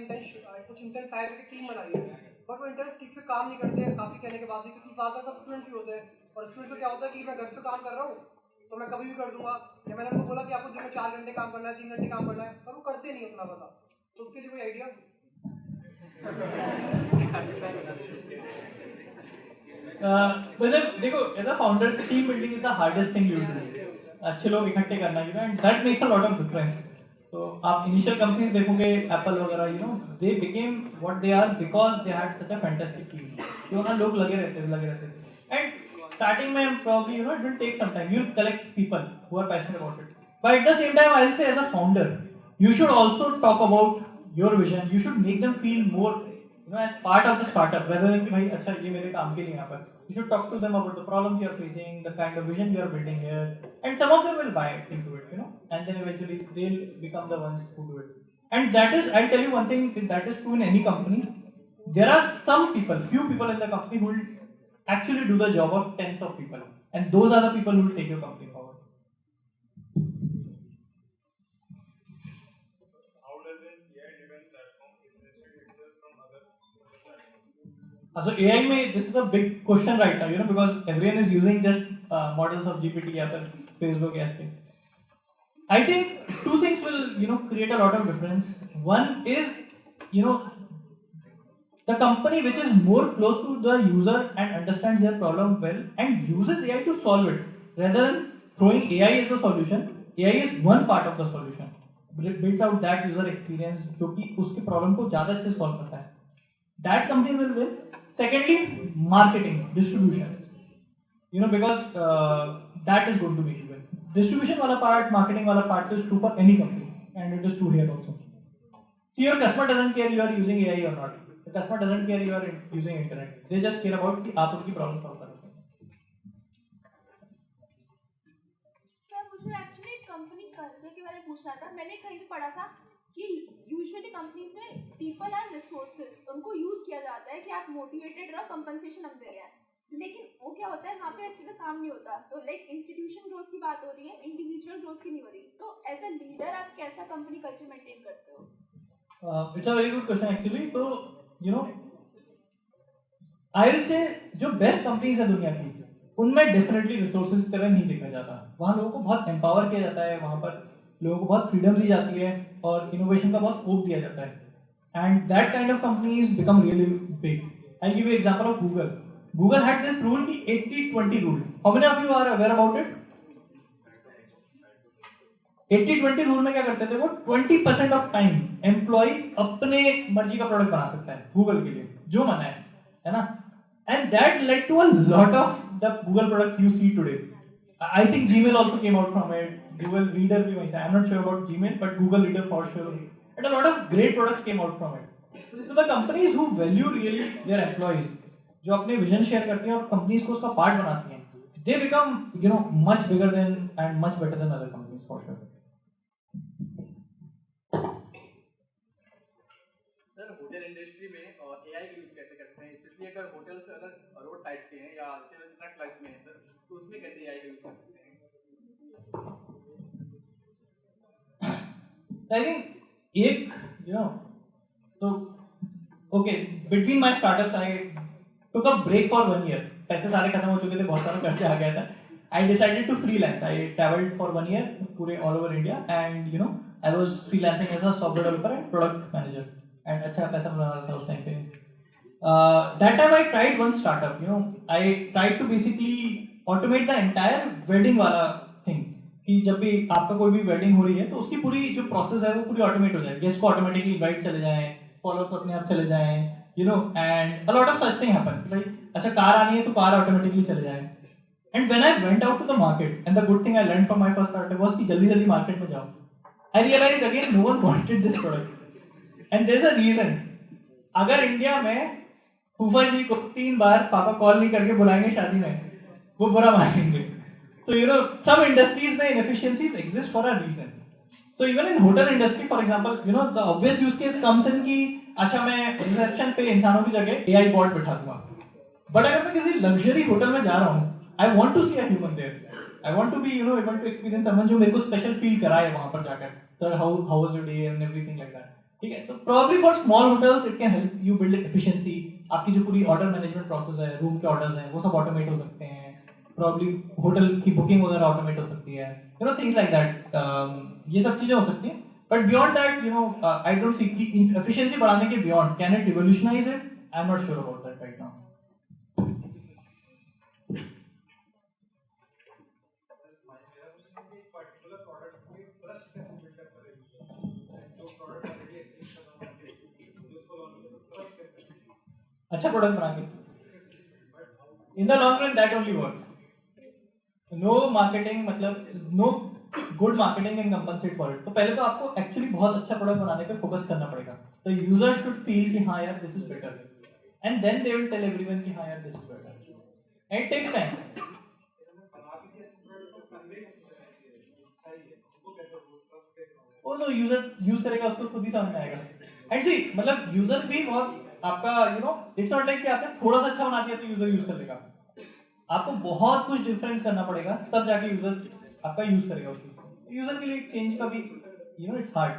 कुछ इंटर्न्स हायर करके टीम बनाई है, बट वो इंटर्न्स ठीक से काम नहीं करते हैं काफ़ी कहने के बाद भी, क्योंकि ज़्यादा सब स्टूडेंट्स ही होते हैं. और स्टूडेंट्स को क्या होता है कि मैं घर से काम कर रहा हूँ तो मैं कभी भी कर दूंगा, या मैंने उनको बोला कि आपको दिन में 4 घंटे काम करना है, 3 घंटे काम करना है, पर वो करते नहीं उतना ज़्यादा. तो उसके लिए कोई आइडिया? मतलब देखो as a founder team building is the hardest thing you do. अच्छे लोग इकट्ठे करना you know, and that makes a lot of difference. तो आप इनिशियल कंपनीज देखोगे एप्पल वगैरह you know they became what they are because they had such a fantastic team. तो ना लोग लगे रहते थे. एंड starting में probably you know it will take some time. You collect people who are passionate about it, but at the same time I'll say as a founder you should also talk about your vision. You should make them feel more you know, as part of the startup, rather than कि भाई अच्छा ये मेरे काम के लिए यहाँ पर, you should talk to them about the problems you are facing, the kind of vision you are building here, and some of them will buy into it, you know, and then eventually they'll become the ones who do it. And that is, I'll tell you one thing, that is true in any company. There are some people, few people in the company who will actually do the job of tens of people, and those are the people who will take your company forward. So AI में this is a big question right now, you know, because everyone is using just models of GPT या फिर Facebook ऐसे. I think two things will, you know, create a lot of difference. One is, you know, the company which is more close to the user and understands their problem well and uses AI to solve it, rather than throwing AI as the solution. AI is one part of the solution. It builds out that user experience जो कि उसके problem को ज़्यादा अच्छे से solve करता है. That company will win. Secondly, marketing, distribution. You know, because that is going to make you win. Distribution wala part, marketing wala part is true for any company, and it is true here also. See, your customer doesn't care you are using AI or not. The customer doesn't care you are using internet. They just care about कि आप उनकी problem solve कर रहे हैं. Sir मुझे actually company culture के बारे में पूछना था. मैंने कहीं भी पढ़ा था कि यूजुअली कंपनीज में पीपल एंड रिसोर्सेज उनको यूज किया जाता है कि आप मोटिवेटेड रहो, कंपनसेशन हम दे रहे हैं, लेकिन वो क्या होता है वहाँ पे अच्छे से काम नहीं होता. तो लाइक इंस्टीट्यूशन ग्रोथ की बात हो रही है, इंडिविजुअल ग्रोथ की नहीं हो रही. तो एज अ लीडर आप कैसा कंपनी कल्चर मेंटेन करते हो? It's a very good question actually. तो you know, I will say जो बेस्ट कंपनीज है दुनिया की, उनमें डेफिनेटली रिसोर्सेज की तरह नहीं देखा जाता. वहाँ लोगों को बहुत एम्पावर किया जाता है, वहाँ पर लोगों को बहुत फ्रीडम दी जाती है और इनोवेशन का बहुत स्कोप दिया जाता है. And that kind of companies become really big. I give you example of Google. Google had this rule की 80-20 rule. How many of you are aware about it? 80-20 rule में क्या करते थे वो? 20% ऑफ टाइम एम्प्लॉय अपने मर्जी का product बना सकता है गूगल के लिए, जो मना है ना. And that led to a lot of the Google products you see today. I think Gmail also came out from it. Google Reader भी वहीं से. I'm not sure about Gmail, but Google Reader for sure. And a lot of great products came out from it. So the companies who value really their employees, जो अपने vision share करती हैं और companies को उसका part बनाती हैं, they become, you know, much bigger than and much better than other companies for sure. Sir hotel industry में AI यूज कैसे करते हैं, स्पेशली अगर होटल्स अगर रोड साइड के हैं या ट्रक लाइट्स में हैं सर, तो उसमें कैसे AI यूज करते हैं? I think एक, you know, so okay, between my startups I took a break for 1 year. पैसे सारे खत्म हो चुके थे, बहुत सारा खर्चा आ गया था. I decided to freelance. I traveled for 1 year पूरे all over India, and you know I was freelancing as a software developer and product manager. And अच्छा पैसा बना रहा था उस टाइम पे. That time I tried one startup. You know, I tried to basically automate the entire wedding वाला thing. कि जब भी आपका कोई भी वेडिंग हो रही है तो उसकी पूरी जो प्रोसेस है वो पूरी ऑटोमेट हो जाए. गेस्ट को ऑटोमेटिकली इनवाइट चले जाएं, फॉलोअप अपने आप चले जाएं, you know, and a lot of such thing happen. भाई अच्छा कार आनी है तो कार ऑटोमेटिकली चले जाए. And when I went out to the market, and the good thing I learn from my first startup was कि जल्दी जल्दी मार्केट में जाओ. I realise again no one wanted this product, and there is a reason. अगर India में फूफा जी को 3 बार पापा कॉल नहीं करके बुलाएंगे शादी में, वो बुरा मानेंगे. So you know, some industries में inefficiencies exist for a reason. So even in hotel industry, for example, you know, the obvious use case comes in कि अच्छा मैं रिसेप्शन पे इंसानों की जगह AI बॉट बिठा दूंगा. But अगर मैं किसी लग्जरी होटल में जा रहा हूँ, I want to see a human there. I want to be, you know, able to experience someone जो मेरे को स्पेशल फील कराए वहाँ पर जाकर. Sir, how was your day and everything like that. ठीक है, तो probably for small hotels it can help you build efficiency. आपकी जो पूरी ऑर्डर मैनेजमेंट प्रोसेस है, रूम के ऑर्डर्स हैं, वो सब ऑटोमेट हो सकते हैं. Probably होटल की बुकिंग वगैरह ऑटोमेट हो सकती है, you know, things like that. ये सब चीजें हो सकती हैं. But beyond that, you know, I don't see कि efficiency बढ़ाने के beyond, can it revolutionize it? I'm not sure about that right now. अच्छा प्रोडक्ट बना के, in the long run that only works. No marketing, मतलब no good marketing and compensate for it. तो पहले तो आपको एक्चुअली बहुत अच्छा प्रोडक्ट बनाने पे फोकस करना पड़ेगा। तो यूजर शुड फील कि हाँ यार this is better, and then they will tell everyone कि हाँ यार this is better, and it takes time. वो तो यूजर यूज करेगा, उसको खुद ही समझ में आएगा। एंड सी मतलब यूजर भी बहुत आपका इट्स नॉट लाइक कि आपने थोड़ा सा अच्छा बना दिया तो यूजर यूज कर लेगा। आपको बहुत कुछ डिफरेंस करना पड़ेगा तब जाके यूजर आपका यूज करेगा उस चीज को। यूजर के लिए चेंज का भी इट्स हार्ड।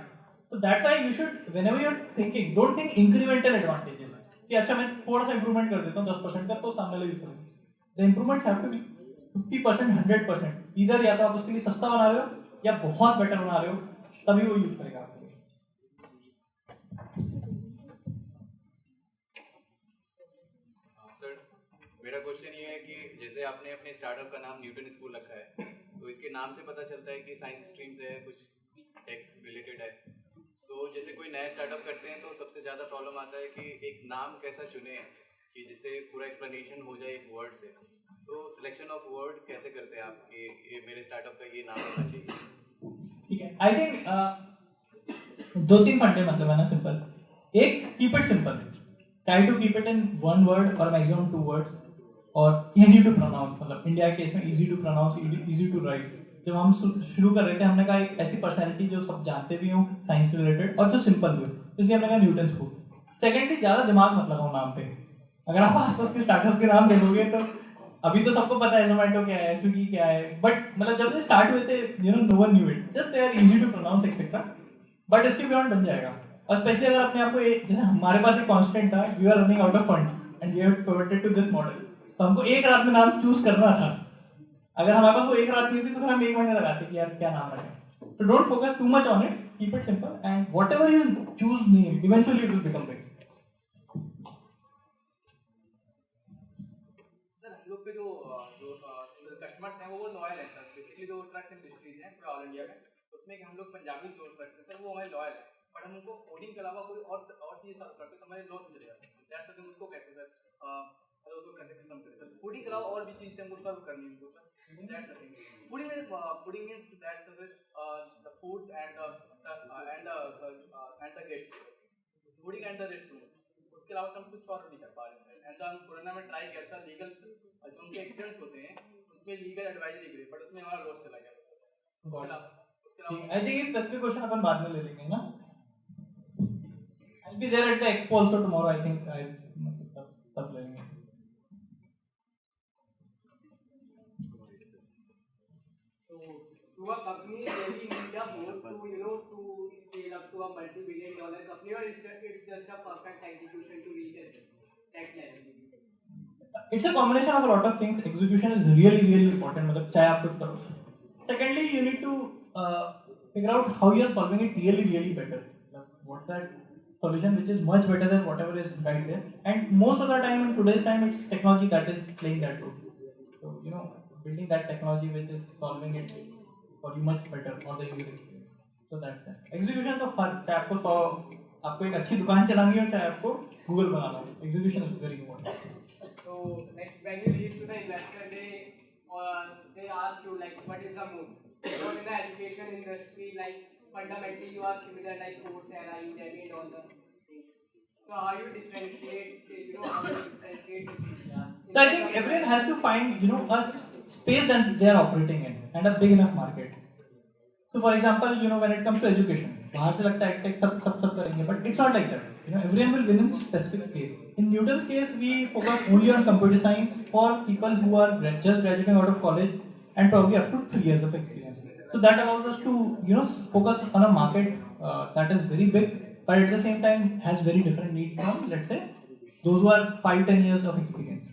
तो that's why you should whenever you are thinking, don't think incremental advantages कि अच्छा मैं थोड़ा सा इंप्रूवमेंट कर देता हूँ 10% का तो सामने वाला यूज करेगा। The improvement have to be 50%, 100%। इधर या तो आप उसके लिए सस्ता बना रहे हो या बहुत बेटर बना रहे हो, तभी वो यूज करेगा आपको। सर मेरा क्वेश्चन ये है कि जैसे आपने अपने स्टार्टअप का नाम न्यूटन स्कूल रखा है, तो इसके नाम से पता चलता है कि साइंस स्ट्रीम से है, कुछ टेक रिलेटेड है। तो जैसे कोई नया स्टार्टअप करते हैं तो सबसे ज़्यादा प्रॉब्लम आता है कि एक नाम कैसा चुने कि जिससे पूरा एक्सप्लेनेशन हो जाए एक वर्ड से। तो सिलेक्शन ऑफ वर्ड कैसे करते हैं आप कि ये मेरे स्टार्टअप का ये नाम होना चाहिए? ठीक है, आई थिंक 2-3 फंडे मतलब है ना सिंपल। एक, keep it simple, try to keep it in 1 word और मैक्सिमम 2 वर्ड्स, और इजी टू प्रोनाउंस। मतलब इंडिया के केस में easy to pronounce, easy to write. जब हम शुरू कर रहे थे हमने कहा एक ऐसी पर्सनैलिटी जो सब जानते भी हो साइंस से रिलेटेड और जो सिंपल भी हो, इसलिए हमने कहा न्यूटन स्कूल। सेकेंडली, ज़्यादा दिमाग मत लगाओ नाम पे। अगर आप आसपास के स्टार्टअप्स के नाम देखोगे तो अभी तो सबको पता है जोमेटो क्या है, स्विगी क्या है, बट मतलब जब ये स्टार्ट हुए थे no one knew it, just they are easy to pronounce etcetera, but इसके बियॉन्ड बन जाएगा। और स्पेशली अगर अपने आप को जैसे हमारे पास एक कांस्टेंट था, we are running out of funds and we have pivoted to this model. तो हमको एक रात में नाम चूज करना था। अगर हमारे पास वो एक रात नहीं थी तो फिर हम 1 महीने लगाते कि यार क्या नाम रखें। तो don't focus too much on it, keep it simple, and whatever you choose name eventually it will become big. Sir हम लोग के जो कस्टमर्स हैं वो लॉयल हैं सर। बेसिकली जो ट्रक्स इंडस्ट्रीज हैं पूरा ऑल इंडिया में, उसमें कि हम लोग पंजाबी जो ट्रक्स हैं सर वो हमारे लॉयल हैं, बट हम उनको कोडिंग के अलावा कोई और चीज़ सर्व करते तो हमारे लॉस मिल जाएगा। दैट्स व्हाई उसको कैसे सर तो कंटेंट कम करें सर। कोडिंग के अलावा और भी चीज़ें हमको सर्व करनी है उनको sir. That's the thing. Coding means that the foods and the guests, coding and the rest room. उसके अलावा हम कुछ सॉल्व नहीं कर पा रहे हैं। एंड हम कोरोना में ट्राई किया था लीगल जो उनके एक्सपीरियंस होते हैं उसमें लीगल एडवाइजरी के लिए, बट उसमें हमारा लॉस चला गया। आई थिंक स्पेसिफिक क्वेश्चन अपन बाद में ले लेंगे ना। I'll be there at the expo also tomorrow. I think तब लेंगे। So, to a company, really need a board to scale up to a multi-billion-dollar company, or it's just a perfect execution to reach a tech level? It's a combination of a lot of things. Execution is really important. मतलब चाहे आप कुछ करो। Secondly, you need to figure out how you are solving it really better. What's that solution which is much better than whatever is right there? And most of the time in today's time, it's technology that is playing that role. So building that technology which is solving it for you much better or the user experience. So that's it. Execution तो हर चाहे आपको एक अच्छी दुकान चलानी हो चाहे आपको Google बनाना हो, execution is very important. So, like when you reach to the investor, they ask you like, what is the mood? So in the education industry, like fundamentally you are similar like Coursera, Udemy, and all the things. So how you differentiate? So I think everyone has to find a space that they are operating in and a big enough market. So for example, when it comes to education, बाहर से लगता है tech सब करेंगे, but it's not like that. Everyone will win in specific case. In Newton's case, we focus only on computer science for people who are just graduating out of college and probably up to 3 years of experience. So that allows us to focus on a market that is very big, but at the same time has very different needs from, let's say, those who are 5-10 years of experience.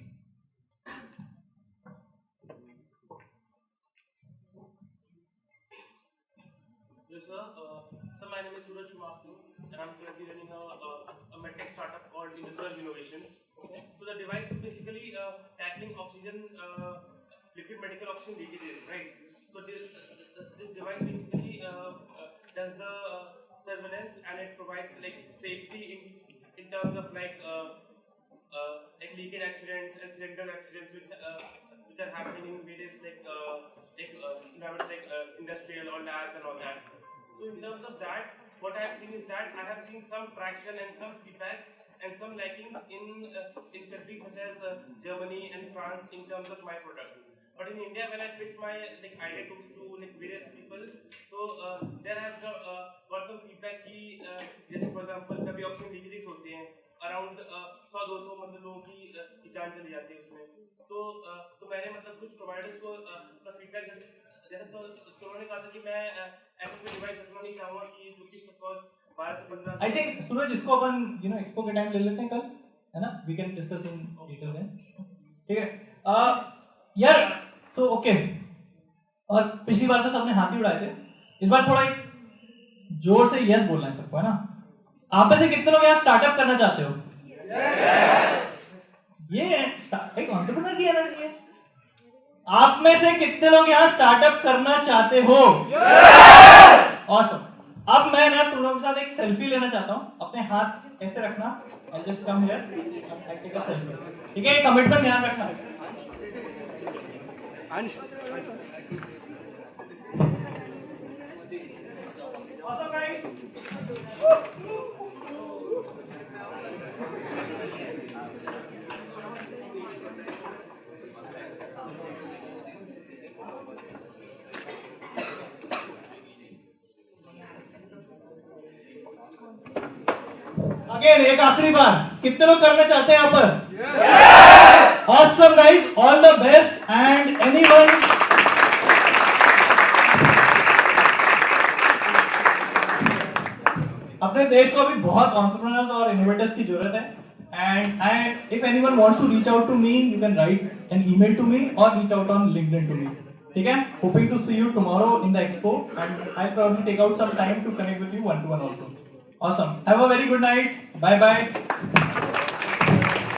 Yes, sir. So my name is Suraj Srivastav, and I'm currently running a medtech startup called Industrial Innovations. So the device is basically tackling oxygen, liquid medical oxygen leakages, right? So this device basically does the surveillance, and it provides like safety in terms of like leakage accidents, accidental accidents which are happening in various environments like industrial or lab class and all that. So in terms of that, what I have seen is that I have seen some traction and some feedback and some likings in countries such as Germany and France in terms of my product. But in India, when I pitched my idea to various people, so there has got some feedback कि जैसे for example कभी oxygen decrease होते हैं around 100-200 मतलब लोगों की जान चली जाती है उसमें. तो मैंने मतलब कुछ प्रोवाइडर्स को अपना फीडबैक जैसे तो उन्होंने कहा था कि मैं ऐसा कोई डिवाइस रखना नहीं चाहूँगा कि जो कि सपोज 12 से 15. I think सूरज इसको अपन एक्सपो के टाइम ले लेते हैं कल, है ना? We can discuss in detail then. ठीक है. यार तो ओके. और पिछली बार तो सबने हाथ ही उड़ाए थे. इस बार थोड़ा जोर से यस बोलना है सबको, है ना? आप में से कितने लोग यहाँ स्टार्टअप करना चाहते हो? Yes. ये एक एंटरप्रेन्योर की एनर्जी है. आप में से कितने लोग यहाँ स्टार्टअप करना चाहते हो? Yes. Awesome. अब मैं ना तुम लोगों के साथ एक सेल्फी लेना चाहता हूँ. अपने हाथ ऐसे रखना. I'll just come here. I'll take a selfie. ठीक है, ये कमिटमेंट ध्यान रखना. Awesome guys. अगेन एक आखिरी बार, कितने लोग करना चाहते हैं यहाँ पर? Yes! Awesome guys, all the best and anyone अपने देश को अभी बहुत एंटरप्रेन्योर्स और इनोवेटर्स की जरूरत है. And if anyone wants to reach out to me, you can write an email to me or reach out on LinkedIn to me. ठीक है? Hoping to see you tomorrow in the expo and I'll probably take out some time to connect with you one-to-one also. Awesome. Have a very good night. Bye bye.